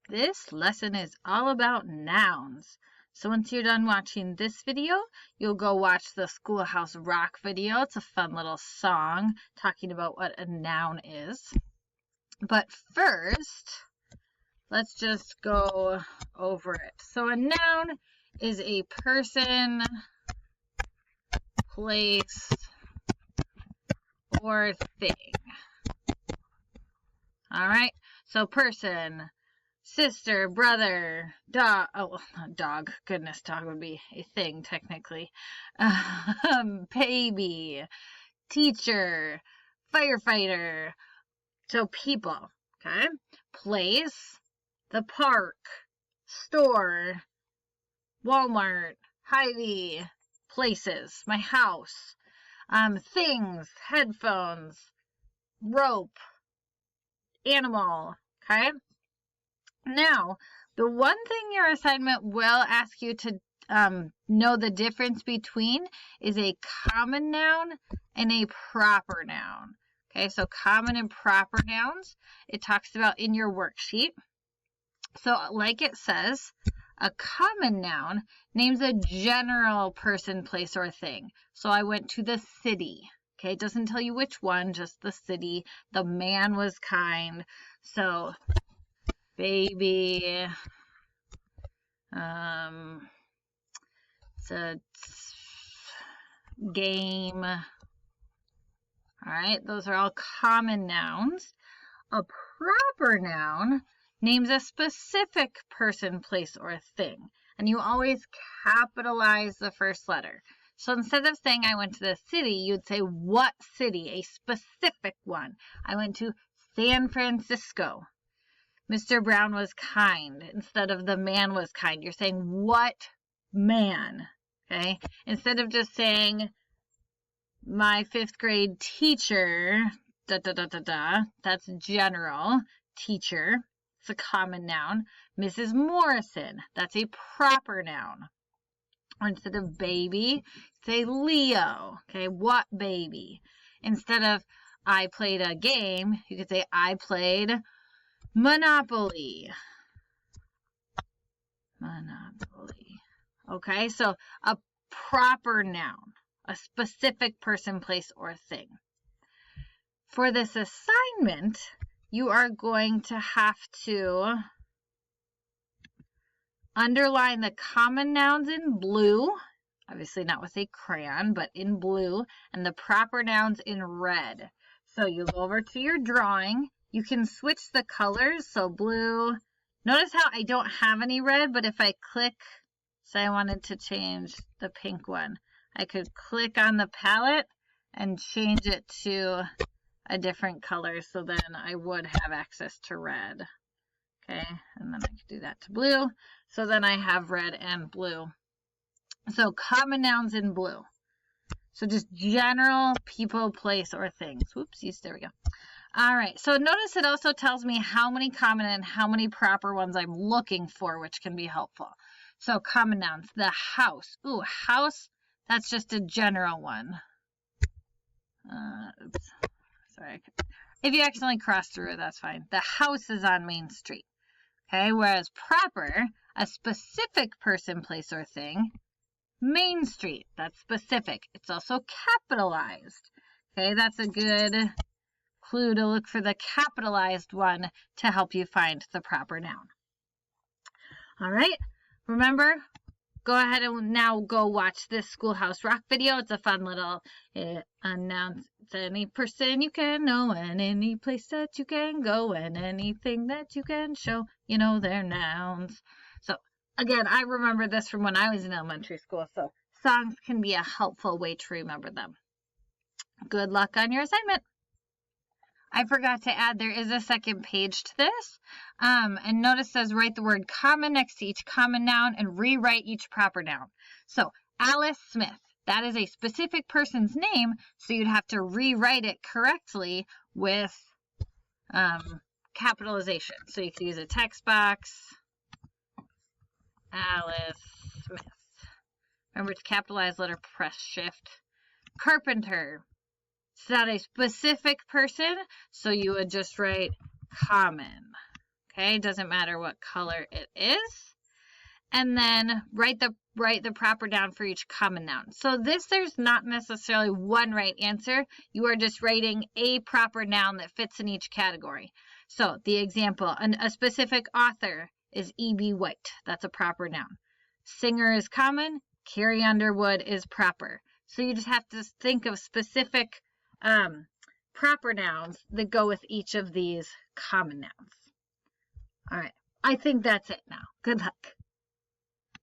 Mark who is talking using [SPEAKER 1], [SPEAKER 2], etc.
[SPEAKER 1] This lesson is all about nouns. So once you're done watching this video, you'll go watch the Schoolhouse Rock video. It's a fun little song talking about what a noun is. But first, let's just go over it. So a noun is a person, place, or thing. All right, so person, sister, brother, dog. Oh, not dog. Goodness, dog would be a thing technically. Baby, teacher, firefighter. So people, okay? Place, the park, store, Walmart, Hy-Vee, places, my house, things, headphones, rope, animal, okay? Now, the one thing your assignment will ask you to know the difference between is a common noun and a proper noun. Okay, so common and proper nouns, it talks about in your worksheet. So like it says, a common noun names a general person, place, or thing. So I went to the city. Okay, it doesn't tell you which one, just the city. The man was kind. So baby, it's a game. All right, those are all common nouns. A proper noun names a specific person, place, or thing. And you always capitalize the first letter. So instead of saying I went to the city, you'd say what city, a specific one. I went to San Francisco. Mr. Brown was kind. Instead of the man was kind, you're saying what man, okay? Instead of just saying my 5th grade teacher, that's general, teacher. It's a common noun. Mrs. Morrison, that's a proper noun. Or instead of baby, say Leo. Okay, what baby? Instead of I played a game, you could say I played Monopoly. Monopoly. Okay, so a proper noun, a specific person, place, or thing. For this assignment, you are going to have to underline the common nouns in blue, obviously not with a crayon, but in blue, and the proper nouns in red. So you go over to your drawing. You can switch the colors, so blue. Notice how I don't have any red, but if I click, say I wanted to change the pink one, I could click on the palette and change it to a different color, so then I would have access to red. Okay, and then I could do that to blue. So then I have red and blue. So common nouns in blue. So just general people, place, or things. Whoopsies, there we go. All right, so notice it also tells me how many common and how many proper ones I'm looking for, which can be helpful. So common nouns, the house. Ooh, house, that's just a general one. Oops. Sorry. If you accidentally cross through it, that's fine. The house is on Main Street. Okay, whereas proper, a specific person, place, or thing, Main Street, that's specific. It's also capitalized. Okay, that's a good clue to look for the capitalized one to help you find the proper noun. All right, remember, go ahead and now go watch this Schoolhouse Rock video. It's a fun little announce. It's any person you can know and any place that you can go and anything that you can show. You know, they're nouns. So again, I remember this from when I was in elementary school. So songs can be a helpful way to remember them. Good luck on your assignment. I forgot to add, there is a second page to this. And notice it says write the word common next to each common noun and rewrite each proper noun. So Alice Smith, that is a specific person's name, so you'd have to rewrite it correctly with capitalization. So you could use a text box, Alice Smith. Remember to capitalize letter, press shift. Carpenter. It's not a specific person, so you would just write common. Okay, doesn't matter what color it is. And then write the proper noun for each common noun. So there's not necessarily one right answer. You are just writing a proper noun that fits in each category. So the example, a specific author is E.B. White. That's a proper noun. Singer is common. Carrie Underwood is proper. So you just have to think of specific proper nouns that go with each of these common nouns. All right. I think that's it now. Good luck.